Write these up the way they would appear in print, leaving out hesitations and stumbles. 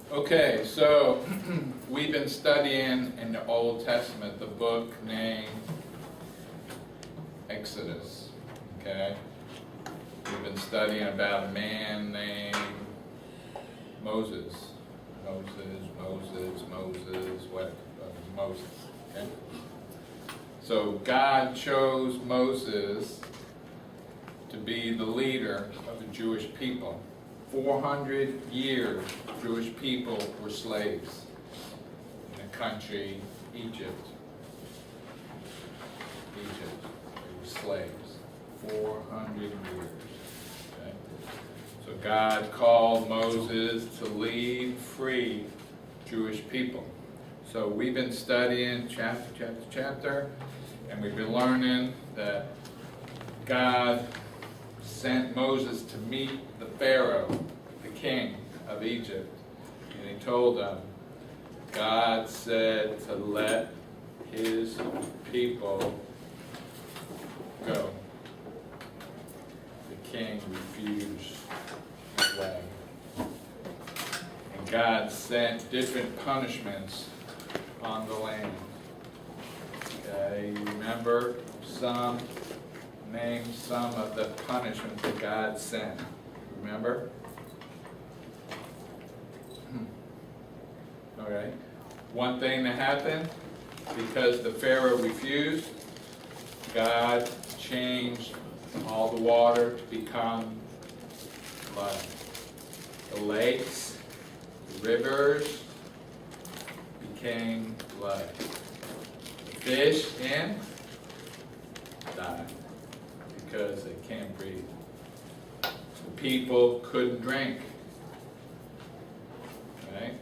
Okay, so we've been studying in the Old Testament the book named Exodus. Okay, we've been studying about a man named Moses. Moses. Okay, so God chose Moses to be the leader of the Jewish people. 400 years, Jewish people were slaves in the country Egypt. They were slaves. 400 years. Okay? So God called Moses to lead free Jewish people. So we've been studying chapter, and we've been learning that God sent Moses to meet the Pharaoh, the king of Egypt, and he told them, God said to let his people go. The king refused his way. And God sent different punishments on the land. Okay, you remember some? Name some of the punishments that God sent. Remember? Okay. One thing that happened, because the Pharaoh refused, God changed all the water to become blood. The lakes, the rivers became blood. The fish and died. Because they can't breathe. The people couldn't drink. Okay?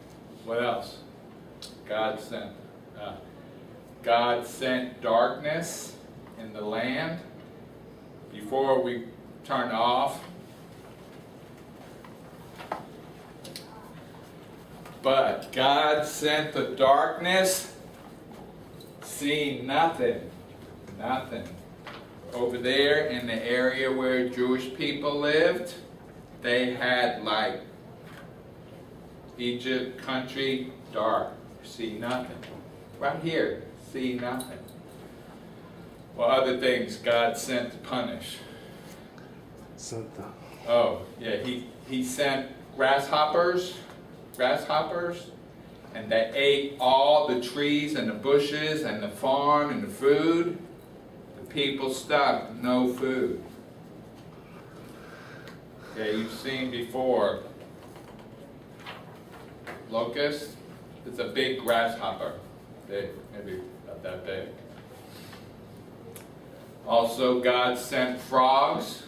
What else? God sent darkness in the land before we turned off. But God sent the darkness, see nothing. Nothing. Over there in the area where Jewish people lived, they had light. Egypt country, dark. See nothing. Right here, see nothing. Well, other things God sent to punish. Oh, yeah, he sent grasshoppers, and they ate all the trees and the bushes and the farm and the food. People stuck, no food. Okay, you've seen before. Locust, it's a big grasshopper. Big, maybe not that big. Also, God sent frogs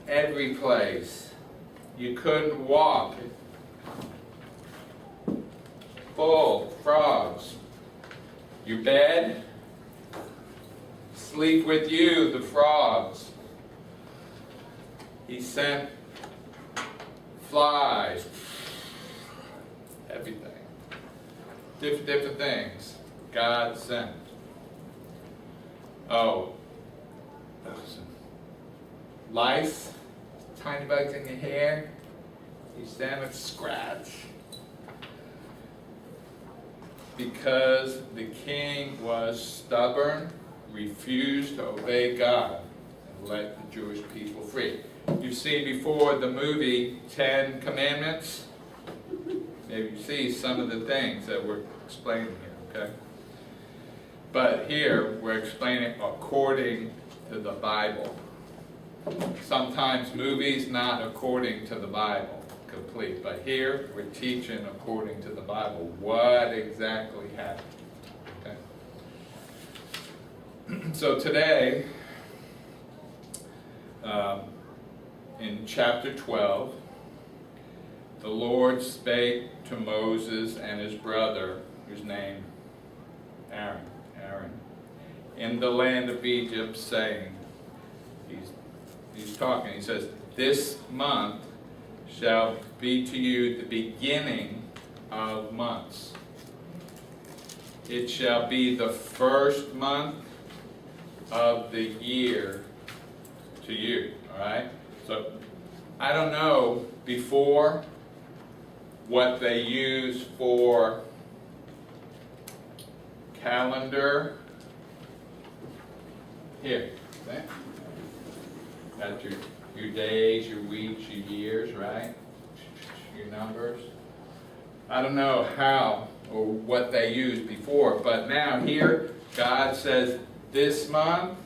every place. You couldn't walk. Full frogs. Your bed, sleep with you, the frogs. He sent flies, everything. Different things God sent. Oh, lice, tiny bugs in your hair. He sent a scratch. Because the king was stubborn, refused to obey God and let the Jewish people free. You've seen before the movie 10 Commandments. Maybe you see some of the things that we're explaining here, okay? But here we're explaining according to the Bible. Sometimes movies not according to the Bible complete, but here we're teaching according to the Bible what exactly happened. So today, in chapter 12, the Lord spake to Moses and his brother, whose name Aaron, in the land of Egypt, saying, he's talking, he says, this month shall be to you the beginning of months. It shall be the first month of the year to you. All right? So I don't know, before what they use for calendar. Here, okay? That's your days, your weeks, your years, right? Your numbers. I don't know how or what they used before, but now here God says this month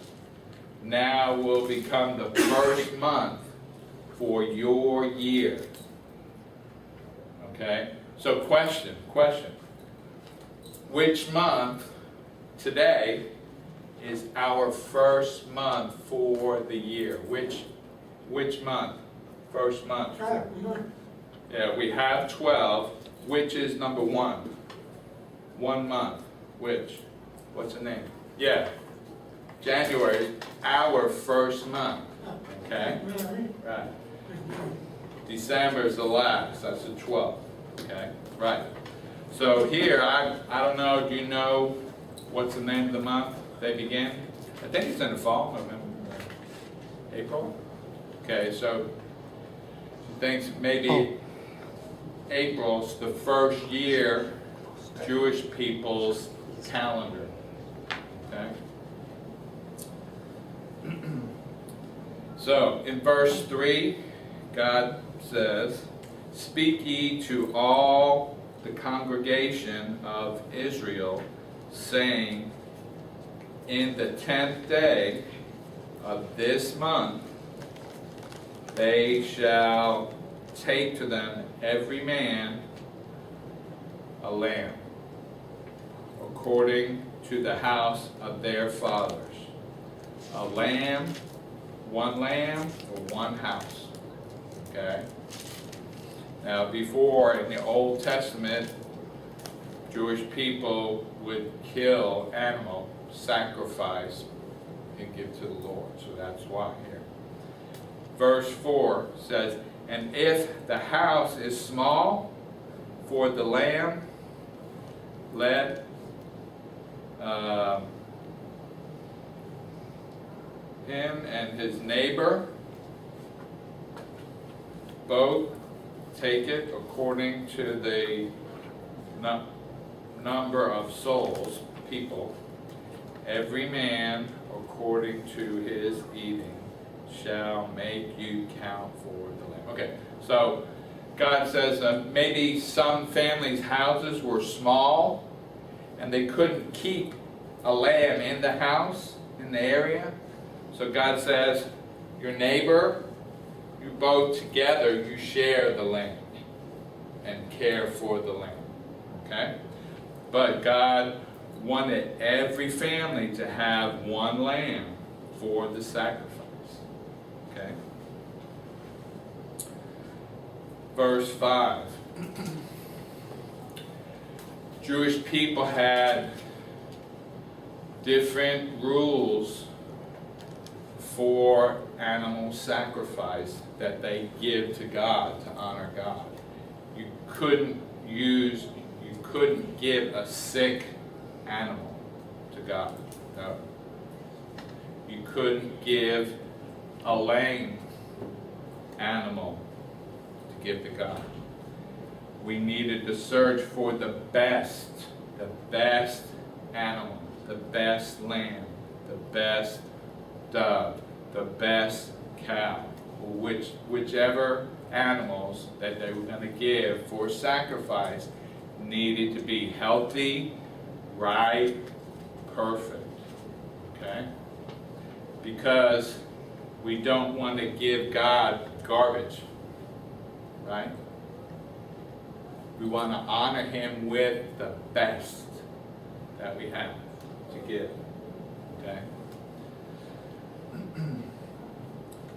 now will become the first month for your year. Okay? So question. Which month today is our first month for the year? Which month? First month. Yeah, we have 12. Which is number 1? 1 month. Which? What's the name? Yeah. January, our first month. Okay? Right. December is the last. That's the 12th. Okay? Right. So here, I don't know, do you know what's the name of the month they begin? I think it's in the fall, November, April? Okay, so she thinks maybe April's the first year Jewish people's calendar. Okay? So, in verse 3, God says, "Speak ye to all the congregation of Israel, saying, in the 10th day of this month, they shall take to them every man a lamb, according to the house of their fathers. A lamb, one lamb for one house." Okay? Now, before in the Old Testament, Jewish people would kill animal, sacrifice, and give to the Lord. So that's why here. Verse 4 says, "And if the house is small for the lamb, let him and his neighbor both take it according to the number of souls, people, every man according to his eating shall make you count for the lamb." Okay, so God says maybe some families' houses were small and they couldn't keep a lamb in the house, in the area. So God says, your neighbor, you both together, you share the lamb and care for the lamb. Okay? But God wanted every family to have one lamb for the sacrifice. Okay? Verse 5. Jewish people had different rules for animal sacrifice that they give to God, to honor God. You couldn't give a sick animal to God. No. You couldn't give a lame animal to give to God. We needed to search for the best animal, the best lamb, the best dove, the best cow, whichever animals that they were going to give for sacrifice needed to be healthy, right, perfect. Okay? Because we don't want to give God garbage, right? We want to honor Him with the best that we have to give. Okay?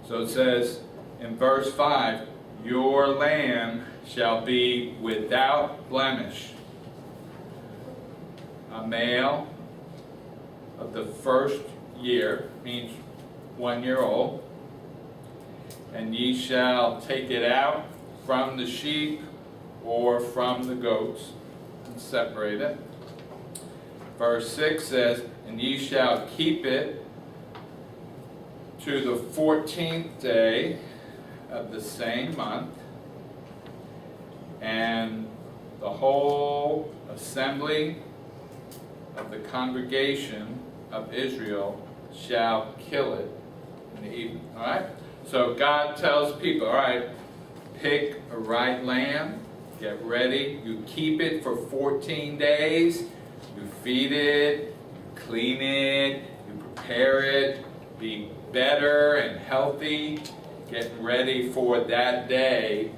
So it says in verse 5, "Your lamb shall be without blemish, a male of the first year," means 1 year old, "and ye shall take it out from the sheep or from the goats and separate it." Verse 6 says, "And ye shall keep it to the 14th day of the same month, and the whole assembly of the congregation of Israel shall kill it in the evening. All right? So God tells people, all right, pick a right lamb, get ready, you keep it for 14 days, you feed it, you clean it, you prepare it, be better and healthy, get ready for that day,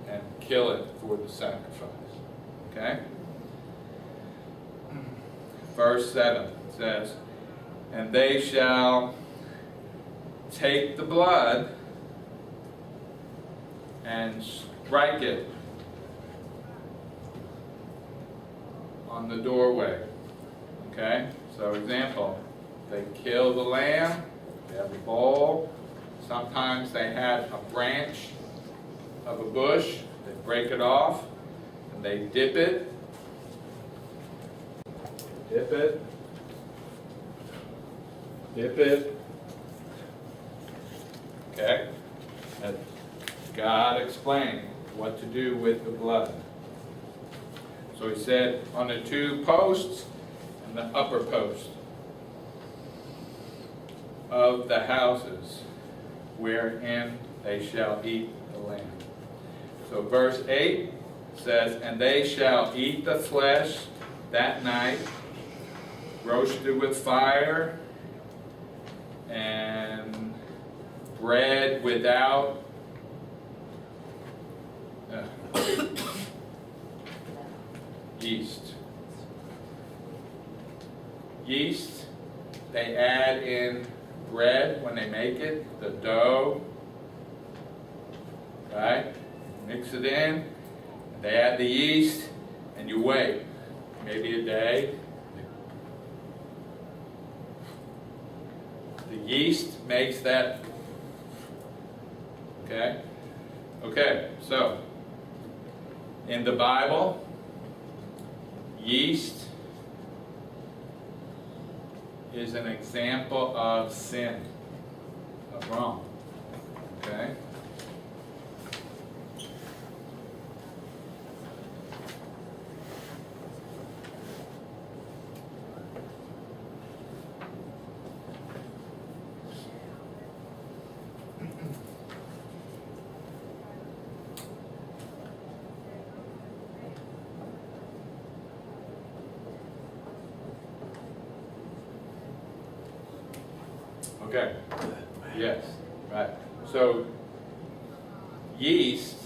and kill it for the sacrifice. Okay? Verse 7 says, and they shall take the blood and strike it on the doorway. Okay? So example, they kill the lamb, they have a bowl, sometimes they have a branch of a bush, they break it off, and they dip it, dip it, dip it. Okay? And God explained what to do with the blood. So he said, on the 2 posts and the upper post of the houses wherein they shall eat the lamb. So verse 8 says, and they shall eat the flesh that night, roasted with fire, and bread without yeast. Yeast, they add in bread when they make it, the dough, right? Mix it in, they add the yeast, and you wait, maybe a day. The yeast makes that, okay? Okay, so, in the Bible, yeast is an example of sin, of wrong, okay? Okay. Yes. Right. So yeast,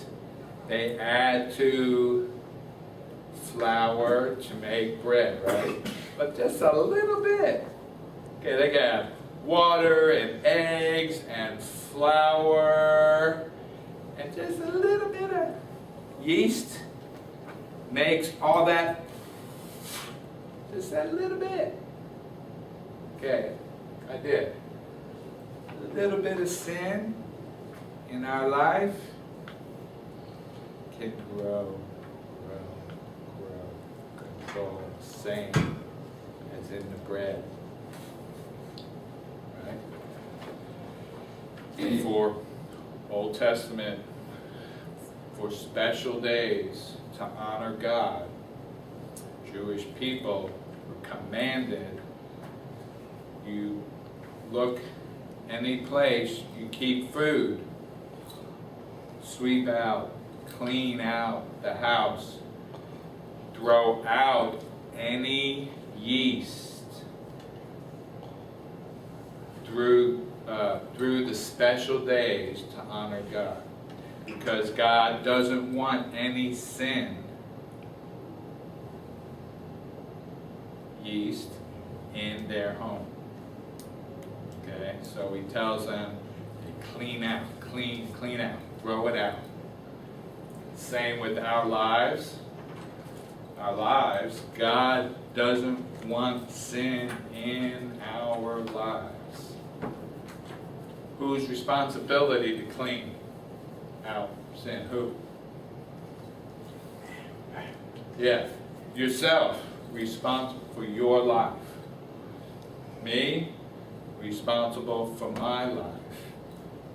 they add to flour to make bread, right? But just a little bit. Okay, they got water and eggs and flour and just a little bit of yeast makes all that, just that little bit. Okay, I did. A little bit of sin in our life can grow, control, same as in the bread. Right? And for Old Testament, for special days to honor God, Jewish people were commanded, you look any place you keep food, sweep out, clean out the house, throw out any yeast through the special days to honor God, because God doesn't want any sin yeast in their home. Okay, so he tells them to clean out, clean out, throw it out. Same with our lives. Our lives, God doesn't want sin in our lives. Whose responsibility to clean out sin? Who? Yeah, yourself, responsible for your life. Me, responsible for my life.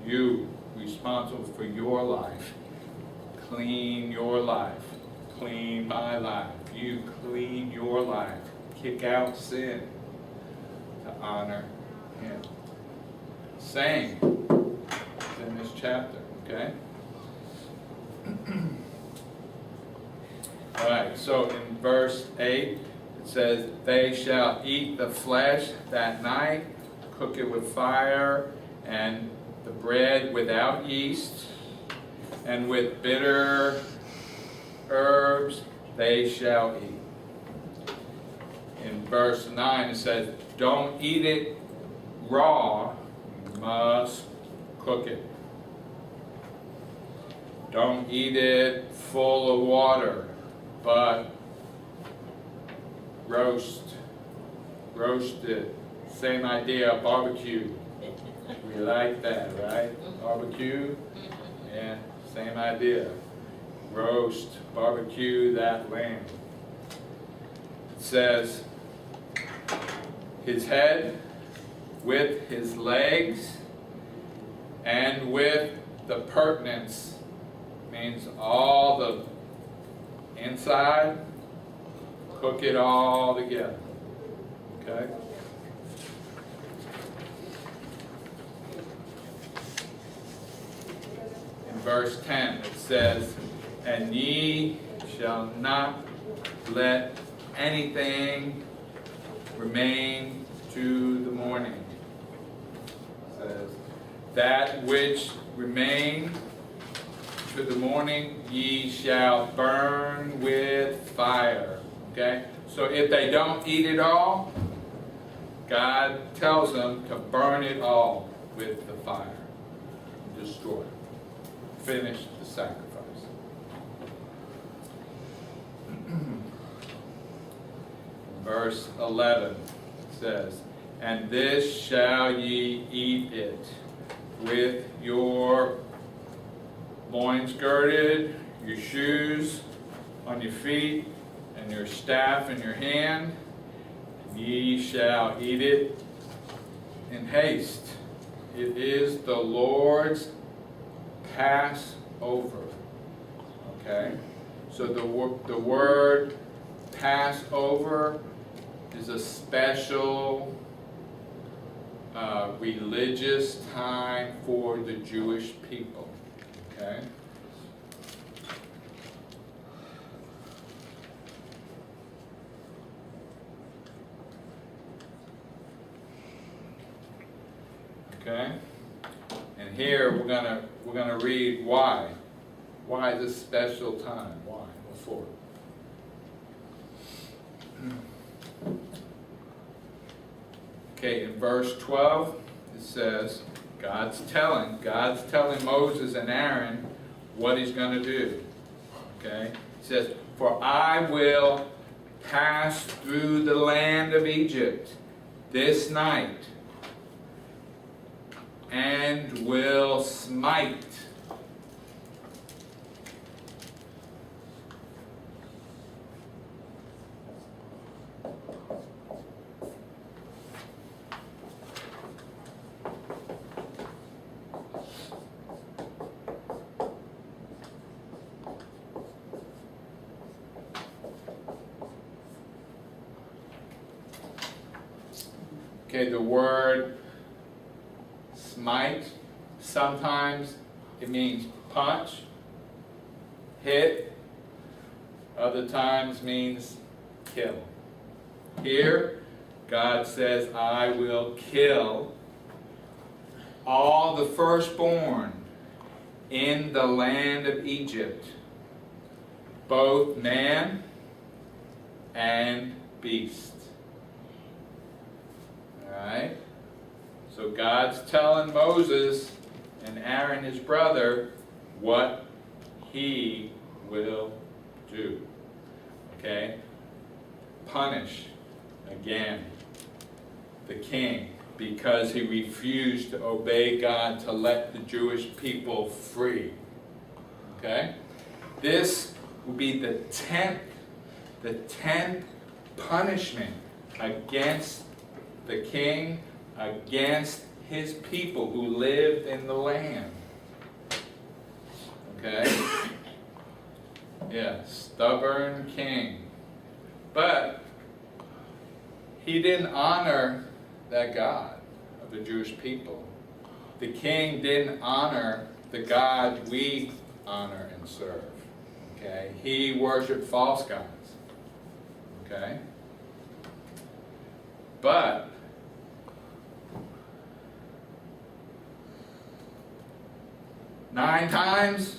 You, responsible for your life. clean your life. Clean my life. You clean your life. Kick out sin to honor Him. Same in this chapter, okay? Alright, so in verse 8, it says, they shall eat the flesh that night, cook it with fire, and the bread without yeast, and with bitter herbs they shall eat. In verse 9 it says, don't eat it raw, you must cook it. Don't eat it full of water, but roast it. Same idea, barbecue. We like that, right? Barbecue? Yeah, same idea. Roast, barbecue that lamb. It says, his head with his legs and with the purtenance, means all the inside, cook it all together. Okay? In verse 10 it says, and ye shall not let anything remain to the morning. It says, that which remain to the morning ye shall burn with fire. Okay? So if they don't eat it all, God tells them to burn it all with the fire. Destroy it. Finish the sacrifice. Verse 11 says, and this shall ye eat it with your loins girded, your shoes on your feet, and your staff in your hand. Ye shall eat it in haste. It is the Lord's Passover. Okay? So the word Passover is a special religious time for the Jewish people. Okay? Okay? And here we're gonna read why. Why this special time? Why? What for? Okay, in verse 12 it says, God's telling Moses and Aaron what he's going to do. Okay? He says, for I will pass through the land of Egypt this night, and will smite Okay, the word smite, sometimes it means punch, hit, other times means kill. Here, God says, I will kill all the firstborn in the land of Egypt, both man and beast. Alright? So God's telling Moses and Aaron, his brother, what he will do. Okay? Punish, again, the king because he refused to obey God to let the Jewish people free. Okay? This will be the 10th punishment against the king, against his people who lived in the land. Okay? Yeah, stubborn king. But he didn't honor that God of the Jewish people. The king didn't honor the God we honor and serve. Okay? He worshiped false gods. Okay? But nine times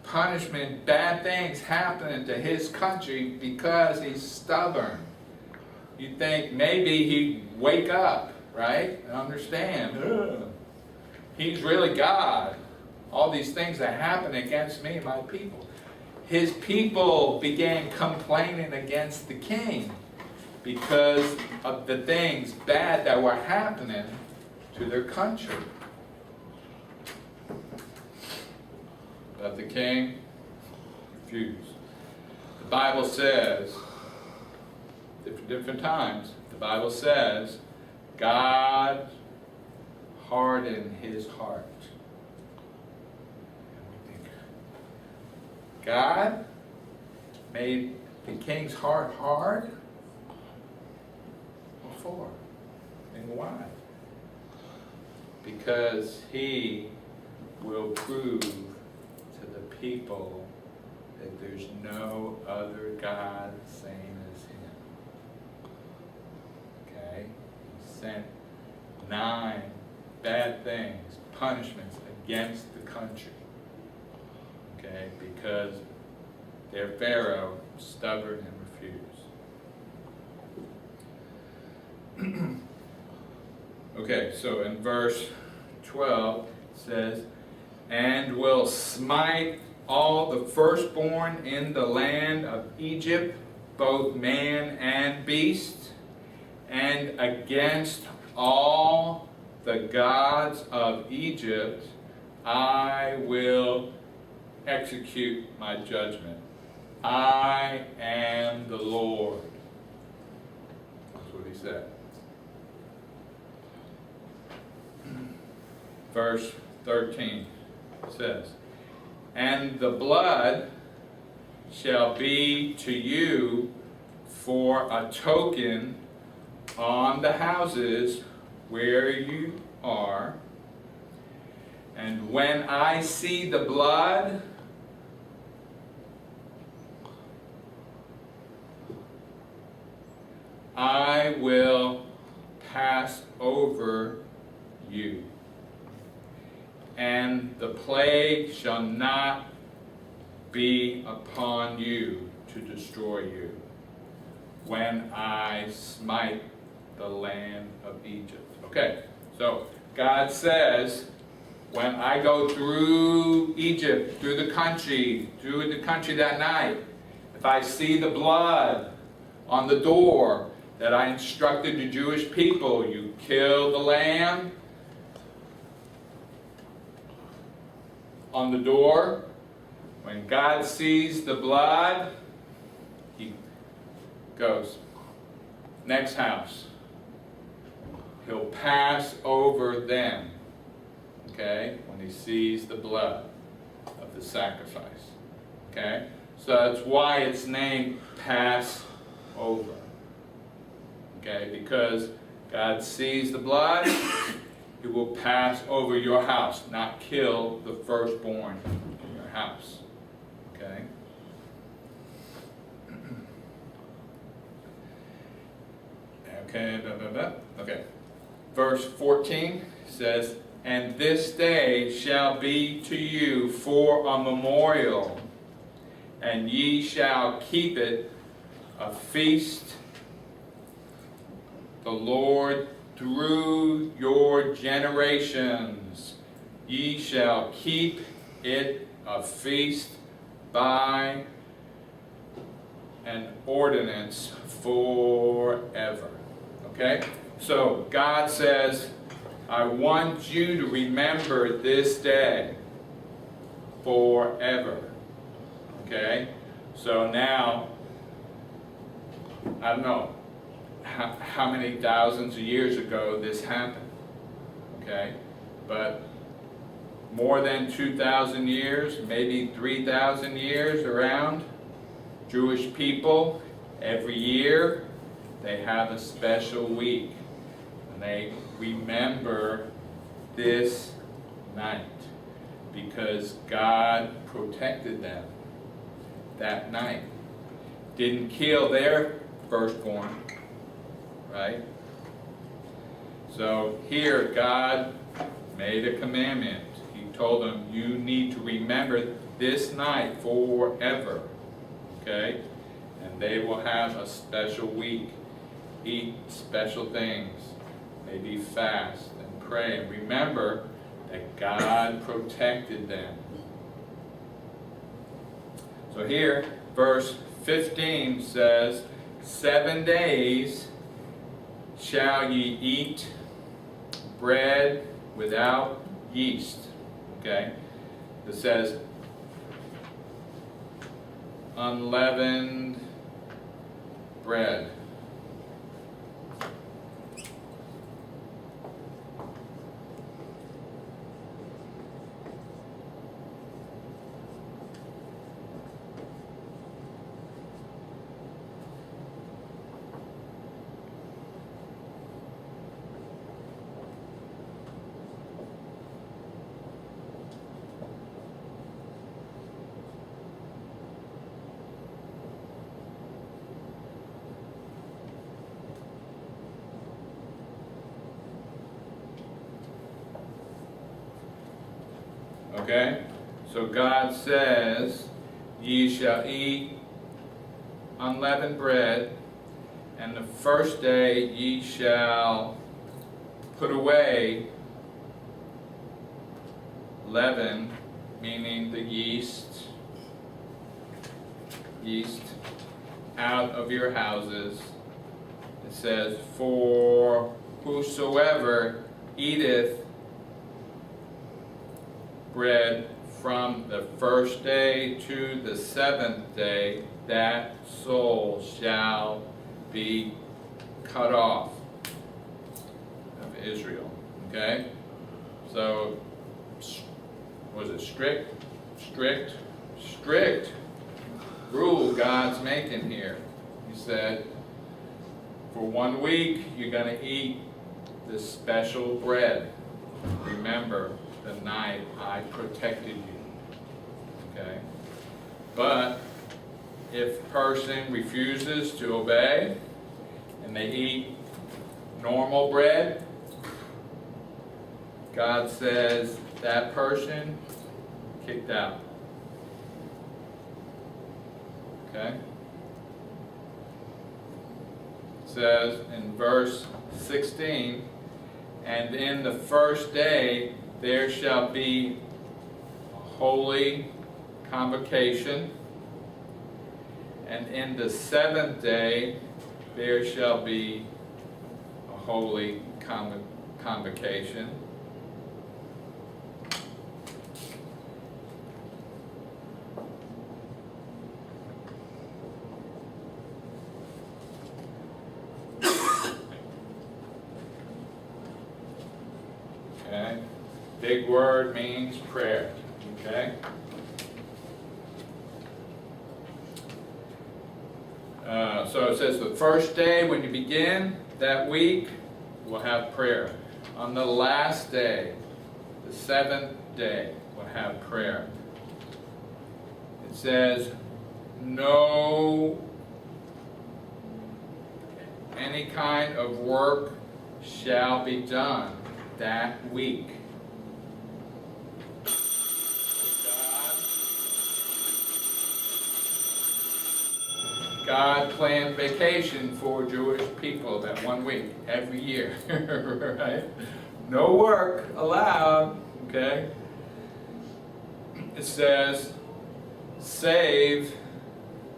punishment, bad things happening to his country because he's stubborn. You think maybe he'd wake up, right? And understand, he's really God. All these things that happen against me and my people. His people began complaining against the king because of the things bad that were happening to their country. But the king refused. The Bible says, different times, the Bible says, God hardened his heart. And we think, God made the king's heart hard? What for? And why? Because he will prove to the people that there's no other God same as him. Okay? He sent 9 bad things, punishments against the country. Okay? Because their Pharaoh was stubborn and refused. Okay, so in verse 12 it says, and will smite all the firstborn in the land of Egypt, both man and beast, and against all the gods of Egypt I will execute my judgment. I am the Lord. That's what he said. Verse 13 says, and the blood shall be to you for a token on the houses where you are, and when I see the blood, I will pass over you, and the plague shall not be upon you to destroy you when I smite the land of Egypt. Okay, so God says, when I go through Egypt, through the country that night, if I see the blood on the door that I instructed the Jewish people, you kill the lamb on the door. When God sees the blood, he goes, next house. He'll pass over them, okay, when he sees the blood of the sacrifice, okay? So that's why it's named Passover, okay? Because God sees the blood, he will pass over your house, not kill the firstborn in your house, okay? Okay. Verse 14 says, and this day shall be to you for a memorial, and ye shall keep it a feast, the Lord through your generations. Ye shall keep it a feast by an ordinance forever. Okay? So God says, I want you to remember this day forever. Okay? So now, I don't know how many thousands of years ago this happened. Okay? But more than 2,000 years, maybe 3,000 years around, Jewish people, every year, they have a special week. And they remember this night because God protected them that night. Didn't kill their firstborn, right? So here God made a commandment. He told them, you need to remember this night forever. Okay? And they will have a special week. Eat special things. Maybe fast and pray. And remember that God protected them. So here, verse 15 says, 7 days shall ye eat bread without yeast. Okay? It says unleavened bread. Okay? So God says, ye shall eat unleavened bread, and the first day ye shall put away leaven, meaning the yeast, out of your houses. It says, for whosoever eateth bread from the first day to the 7th day, that soul shall be cut off of Israel. Okay? So, was it strict rule God's making here. He said, for 1 week you're going to eat this special bread. Remember the night I protected you. Okay? But if a person refuses to obey and they eat normal bread, God says that person kicked out. Okay? It says in verse 16, and in the first day there shall be a holy convocation, and in the 7th day there shall be a holy convocation. Okay? Big word means prayer. Okay? So it says the first day when you begin that week, we'll have prayer. On the last day, the 7th day, we'll have prayer. It says, no any kind of work shall be done that week. God planned vacation for Jewish people that 1 week, every year, right? No work allowed, okay? It says, save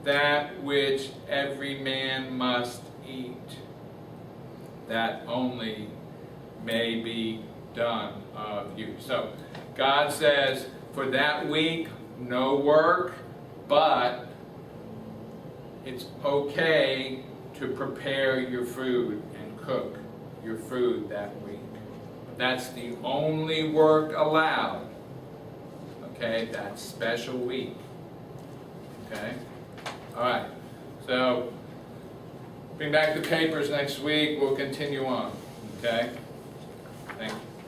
that which every man must eat, that only may be done of you. So, God says, for that week, no work, but it's okay to prepare your food and cook your food that week. That's the only work allowed. Okay, that special week. Okay? All right, so bring back the papers next week. We'll continue on, okay? Thank you.